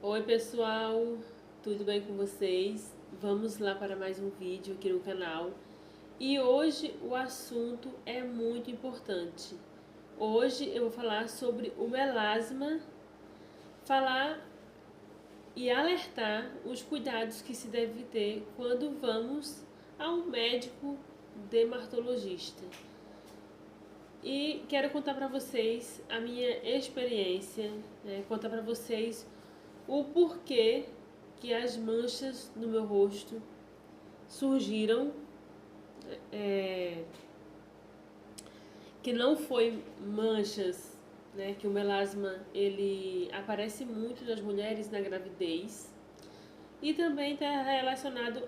Oi pessoal, tudo bem com vocês? Vamos lá para mais um vídeo aqui no canal. E hoje o assunto é muito importante. Hoje eu vou falar sobre o melasma, falar e alertar os cuidados que se deve ter quando vamos a um médico dermatologista. E quero contar para vocês a minha experiência, contar para vocês o porquê que as manchas no meu rosto surgiram, que não foi manchas, né, que o melasma ele aparece muito nas mulheres na gravidez e também está relacionado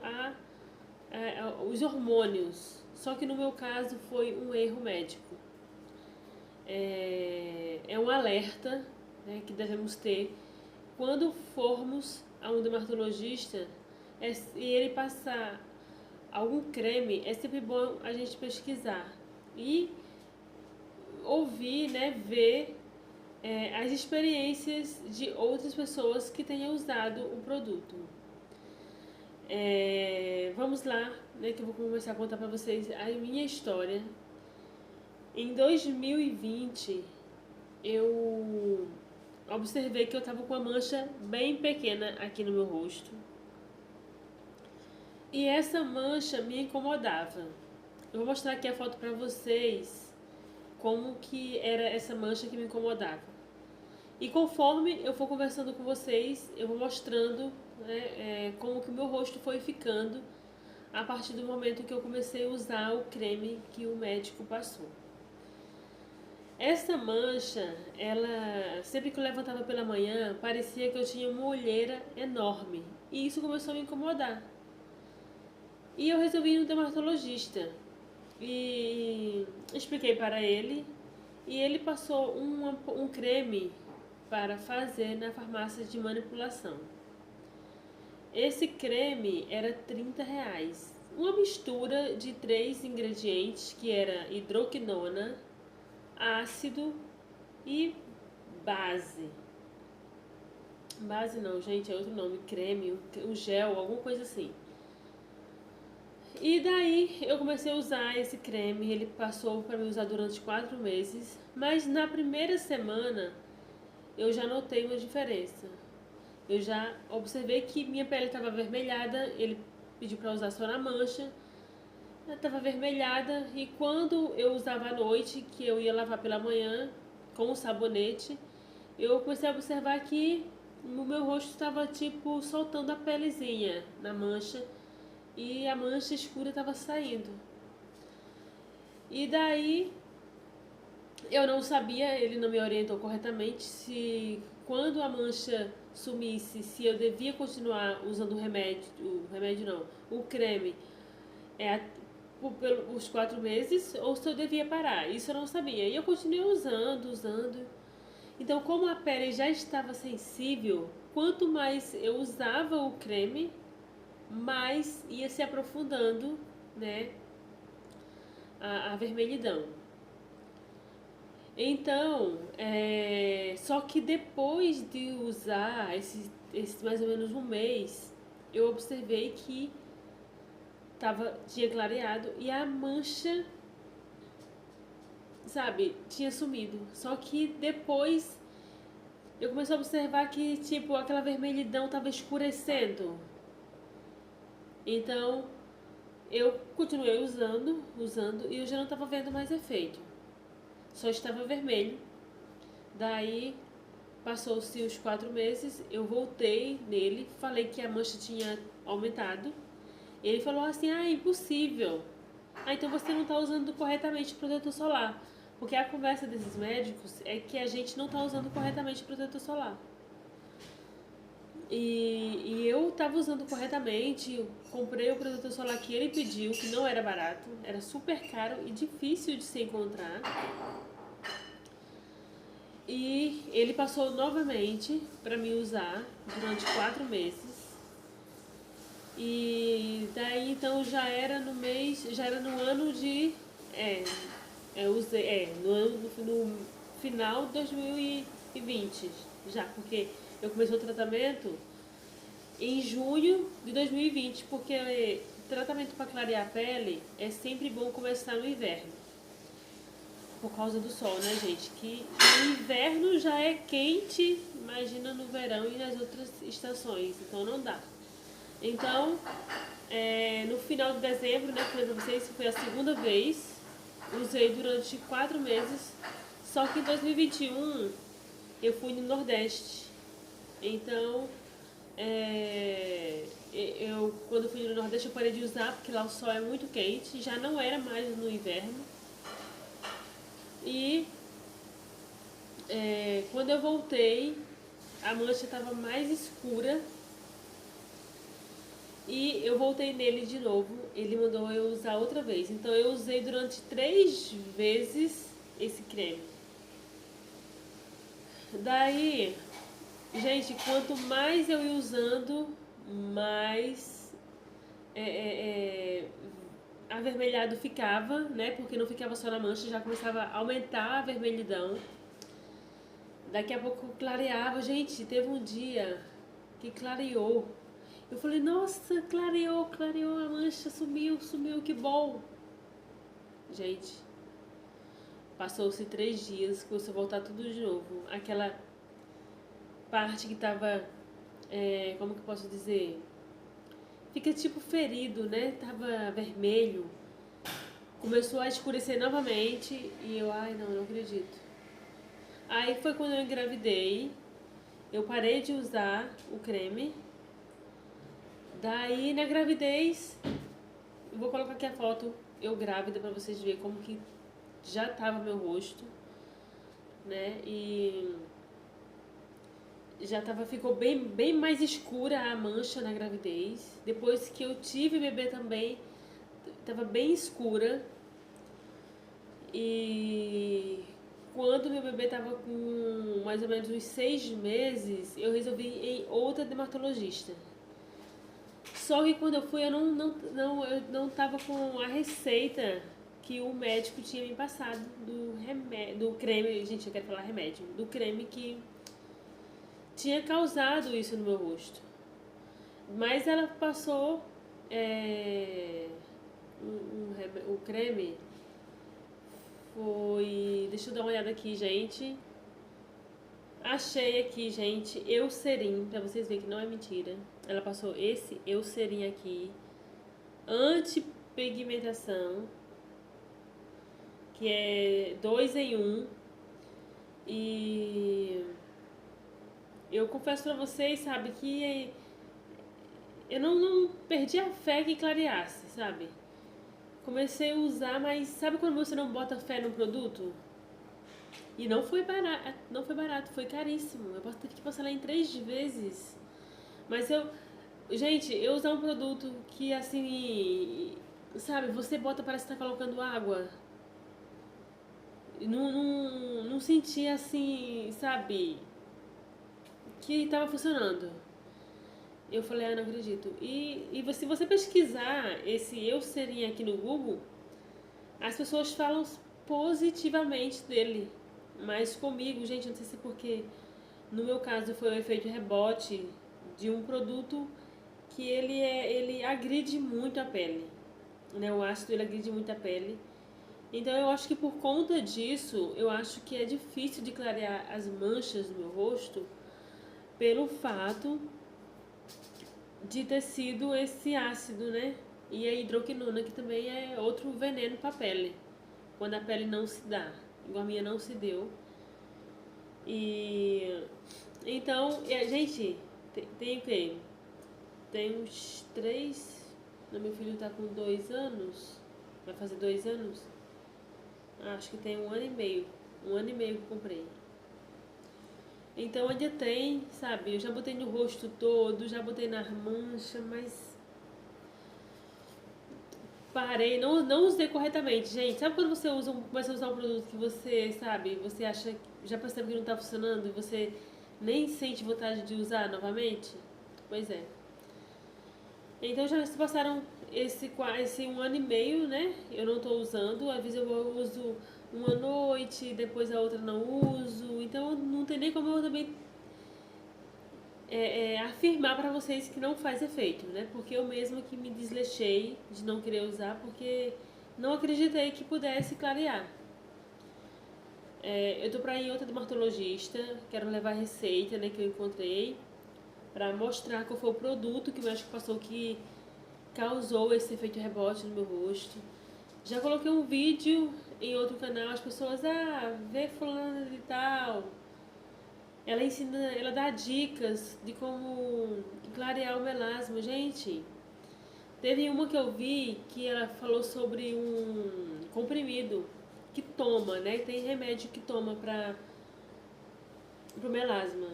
os hormônios, só que no meu caso foi um erro médico. É um alerta, né, que devemos ter quando formos a um dermatologista e ele passar algum creme, é sempre bom a gente pesquisar e ouvir, né, ver as experiências de outras pessoas que tenham usado o produto. Vamos lá, né, que eu vou começar a contar para vocês a minha história. Em 2020, eu observei que eu estava com uma mancha bem pequena aqui no meu rosto. E essa mancha me incomodava. Eu vou mostrar aqui a foto para vocês como que era essa mancha que me incomodava. E conforme eu for conversando com vocês, eu vou mostrando, né, como que o meu rosto foi ficando a partir do momento que eu comecei a usar o creme que o médico passou. Essa mancha, ela sempre que eu levantava pela manhã, parecia que eu tinha uma olheira enorme. E isso começou a me incomodar. E eu resolvi ir no dermatologista. E expliquei para ele. E ele passou um creme para fazer na farmácia de manipulação. Esse creme era R$ 30. Uma mistura de 3 ingredientes, que era hidroquinona, ácido e base. Base não, gente, é outro nome. Creme, um gel, alguma coisa assim. E daí eu comecei a usar esse creme, ele passou para me usar durante 4 meses, mas na primeira semana eu já notei uma diferença. Eu já observei que minha pele estava avermelhada, ele pediu para usar só na mancha, ela estava avermelhada e quando eu usava à noite, que eu ia lavar pela manhã com o sabonete, eu comecei a observar que o meu rosto estava tipo soltando a pelezinha na mancha e a mancha escura estava saindo. E daí eu não sabia, ele não me orientou corretamente se quando a mancha sumisse, se eu devia continuar usando o remédio não, o creme pelos 4 meses ou se eu devia parar. Isso eu não sabia. E eu continuei usando. Então, como a pele já estava sensível, quanto mais eu usava o creme, mais ia se aprofundando, né, a vermelhidão. Então, só que depois de usar esse mais ou menos um mês, eu observei que tinha clareado e a mancha, sabe, tinha sumido. Só que depois eu comecei a observar que, tipo, aquela vermelhidão estava escurecendo. Então, eu continuei usando e eu já não estava vendo mais efeito. Só estava vermelho. Daí, passou-se os 4 meses, eu voltei nele, falei que a mancha tinha aumentado. Ele falou assim, impossível. Então você não está usando corretamente o protetor solar. Porque a conversa desses médicos é que a gente não está usando corretamente o protetor solar. E eu estava usando corretamente, comprei o protetor solar que ele pediu, que não era barato, era super caro e difícil de se encontrar. E ele passou novamente para me usar durante 4 meses. E daí então já era no ano de. Eu usei, no final de 2020 já, porque Eu comecei o tratamento em junho de 2020, porque tratamento para clarear a pele é sempre bom começar no inverno. Por causa do sol, né, gente? Que no inverno já é quente, imagina no verão e nas outras estações, então não dá. Então, no final de dezembro, né, falei pra vocês, foi a segunda vez, usei durante 4 meses, só que em 2021 eu fui no Nordeste. Então, quando eu fui no Nordeste eu parei de usar, porque lá o sol é muito quente, já não era mais no inverno. E quando eu voltei, a mancha estava mais escura. E eu voltei nele de novo, ele mandou eu usar outra vez. Então eu usei durante 3 vezes esse creme. Daí, gente, quanto mais eu ia usando, mais avermelhado ficava, né? Porque não ficava só na mancha, já começava a aumentar a vermelhidão. Daqui a pouco clareava. Gente, teve um dia que clareou. Eu falei, nossa, clareou a mancha, sumiu, que bom. Gente, passou-se 3 dias, começou a voltar tudo de novo. Aquela parte que tava, como que eu posso dizer? Fica tipo ferido, né? Tava vermelho. Começou a escurecer novamente e eu, ai não acredito. Aí foi quando eu engravidei, eu parei de usar o creme. Daí na gravidez, eu vou colocar aqui a foto, eu grávida, pra vocês verem como que já tava meu rosto, né? E já tava, ficou bem mais escura a mancha na gravidez. Depois que eu tive bebê também, tava bem escura. E quando meu bebê tava com mais ou menos uns 6 meses, eu resolvi ir em outra dermatologista. Só que quando eu fui, eu não tava com a receita que o médico tinha me passado do creme, gente, eu quero falar remédio, do creme que tinha causado isso no meu rosto. Mas ela passou o creme, foi, deixa eu dar uma olhada aqui, gente. Achei aqui, gente, Eucerin, pra vocês verem que não é mentira. Ela passou esse Eucerin aqui, antipigmentação, que é 2 em 1. E eu confesso pra vocês, sabe, que eu não perdi a fé que clareasse, sabe? Comecei a usar, mas sabe quando você não bota fé no produto? E não foi barato, foi caríssimo. Eu tive que passar lá em 3 vezes. Mas gente, eu usar um produto que assim, sabe, você bota, parece que tá colocando água. Não sentia assim, sabe, que tava funcionando. Eu falei, não acredito. E se você pesquisar esse Eucerin aqui no Google, as pessoas falam positivamente dele. Mas comigo, gente, não sei se é porque no meu caso foi o efeito rebote de um produto que ele agride muito a pele, né? O ácido ele agride muito a pele. Então eu acho que por conta disso, eu acho que é difícil de clarear as manchas do meu rosto pelo fato de ter sido esse ácido, né? E a hidroquinona, que também é outro veneno para a pele, quando a pele não se dá, igual a minha não se deu. E então, gente, tem o quê? Tem uns 3. Meu filho tá com 2 anos, vai fazer 2 anos. Acho que tem 1 ano e meio. 1 ano e meio que eu comprei. Então ainda tem, sabe? Eu já botei no rosto todo, já botei nas manchas, mas parei, não usei corretamente, gente. Sabe quando você começa a usar um produto que você, sabe, você acha, já percebe que não tá funcionando e você nem sente vontade de usar novamente? Pois é. Então já se passaram esse 1 ano e meio, né? Eu não tô usando, às vezes eu uso uma noite, depois a outra não uso. Então não tem nem como eu também afirmar para vocês que não faz efeito, né? Porque eu mesma que me desleixei de não querer usar, porque não acreditei que pudesse clarear. Eu tô para ir em outra dermatologista, quero levar a receita, né, que eu encontrei, para mostrar qual foi o produto que o médico passou que causou esse efeito rebote no meu rosto. Já coloquei um vídeo em outro canal, as pessoas, vê fulana e tal. Ela ensina, ela dá dicas de como clarear o melasma. Gente, teve uma que eu vi que ela falou sobre um comprimido que toma, né? Tem remédio que toma para pro melasma.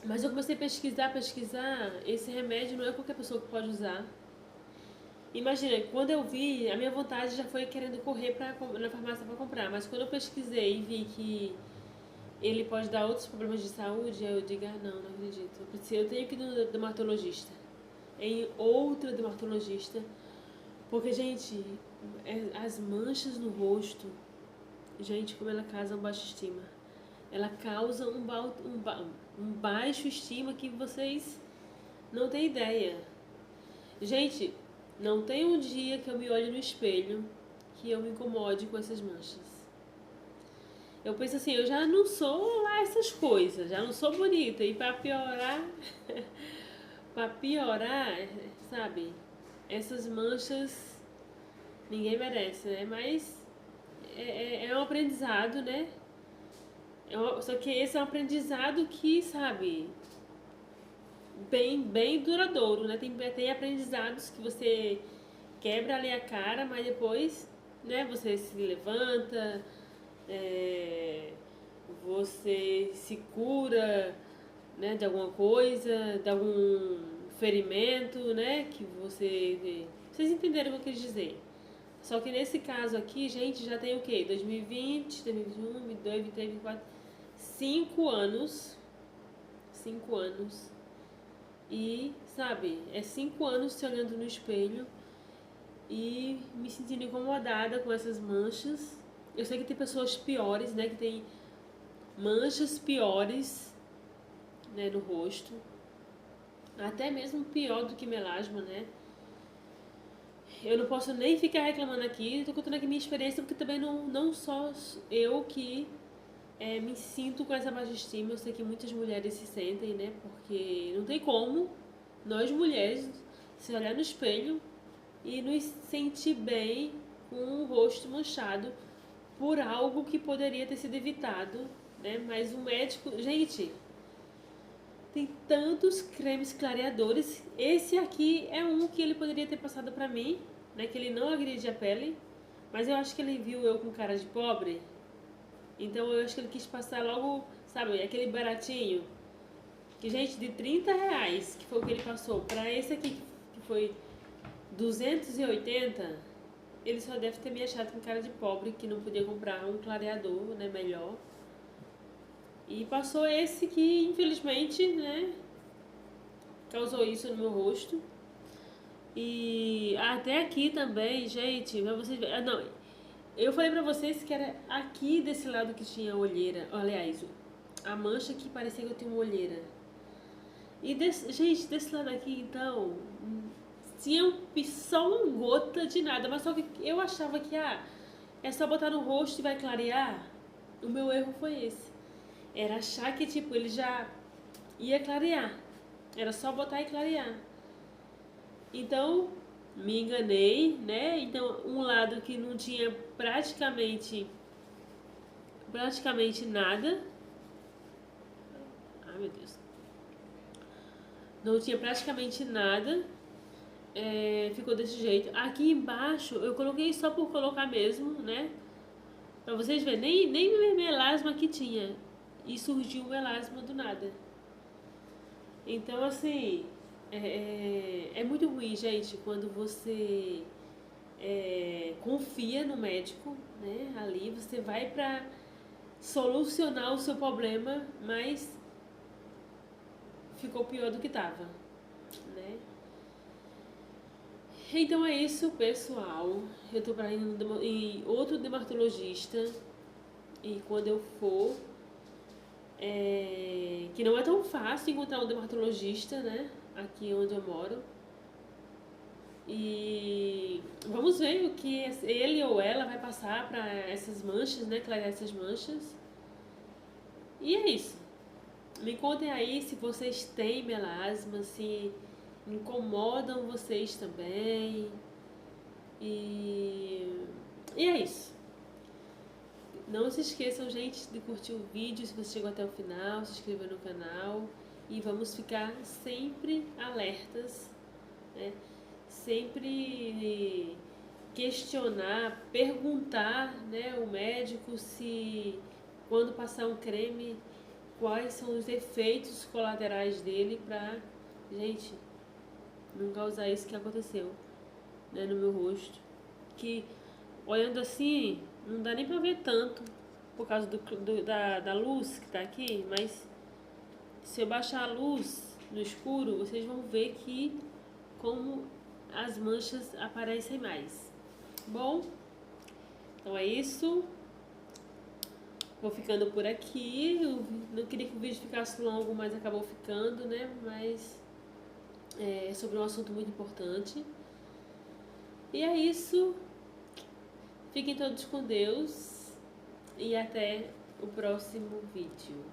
Mas eu comecei a pesquisar, esse remédio não é qualquer pessoa que pode usar. Imagina, quando eu vi, a minha vontade já foi querendo correr na farmácia para comprar, mas quando eu pesquisei e vi que ele pode dar outros problemas de saúde, eu digo, não acredito. Eu tenho que ir no dermatologista, em outra dermatologista, porque, gente, as manchas no rosto, gente, como ela causa baixa estima. Ela causa um baixo estima que vocês não têm ideia. Gente, não tem um dia que eu me olhe no espelho que eu me incomode com essas manchas. Eu penso assim, eu já não sou lá essas coisas, já não sou bonita. E pra piorar, sabe, essas manchas ninguém merece, né? Mas é um aprendizado, né? Só que esse é um aprendizado que, sabe, bem duradouro, né? Tem aprendizados que você quebra ali a cara, mas depois, né, você se levanta, você se cura, né, de alguma coisa, de algum ferimento, né, que você... Vocês entenderam o que eu quis dizer. Só que nesse caso aqui, gente, já tem o quê? 2020, 2021, 2022, 2023, 2024... 5 anos. 5 anos. E, sabe, 5 anos se olhando no espelho e me sentindo incomodada com essas manchas. Eu sei que tem pessoas piores, né, que tem manchas piores, né, no rosto. Até mesmo pior do que melasma, né? Eu não posso nem ficar reclamando aqui, tô contando aqui minha experiência, porque também não só eu que me sinto com essa baixa estima. Eu sei que muitas mulheres se sentem, né? Porque não tem como nós mulheres se olhar no espelho e nos sentir bem com o rosto manchado por algo que poderia ter sido evitado, né? Mas o médico, gente, tem tantos cremes clareadores. Esse aqui é um que ele poderia ter passado pra mim, né? Que ele não agride a pele, mas eu acho que ele viu eu com cara de pobre. Então eu acho que ele quis passar logo, sabe, aquele baratinho. Que, gente, de R$ 30, que foi o que ele passou, pra esse aqui, que foi 280, ele só deve ter me achado com cara de pobre, que não podia comprar um clareador, né, melhor. E passou esse que, infelizmente, né, causou isso no meu rosto. E até aqui também, gente, pra vocês verem. Não, eu falei pra vocês que era aqui desse lado que tinha olheira. Aliás, a mancha que parecia que eu tinha uma olheira. E, gente, desse lado aqui, então, tinha só uma gota de nada. Mas só que eu achava que, é só botar no rosto e vai clarear. O meu erro foi esse. Era achar que, tipo, ele já ia clarear. Era só botar e clarear. Então, me enganei, né? Então, um lado que não tinha praticamente nada. Ai, meu Deus. Não tinha praticamente nada. Ficou desse jeito. Aqui embaixo, eu coloquei só por colocar mesmo, né? Pra vocês verem, nem melasma que tinha. E surgiu o melasma do nada. Então, assim, é muito ruim, gente, quando você confia no médico, né? Ali você vai pra solucionar o seu problema, mas ficou pior do que tava, né? Então é isso, pessoal. Eu tô pra ir em outro dermatologista e quando eu for, que não é tão fácil encontrar um dermatologista, né? Aqui onde eu moro. E vamos ver o que ele ou ela vai passar para essas manchas, né? Clarear essas manchas. E é isso. Me contem aí se vocês têm melasma, se incomodam vocês também. E é isso. Não se esqueçam, gente, de curtir o vídeo se você chegou até o final, se inscrever no canal. E vamos ficar sempre alertas, né? Sempre questionar, perguntar, né, o médico se quando passar um creme, quais são os efeitos colaterais dele pra, gente, não causar isso que aconteceu, né, no meu rosto. Que olhando assim, não dá nem pra ver tanto por causa da luz que tá aqui, mas se eu baixar a luz no escuro, vocês vão ver que como as manchas aparecem mais. Bom, então é isso. Vou ficando por aqui. Eu não queria que o vídeo ficasse longo, mas acabou ficando, né? Mas é sobre um assunto muito importante. E é isso. Fiquem todos com Deus e até o próximo vídeo.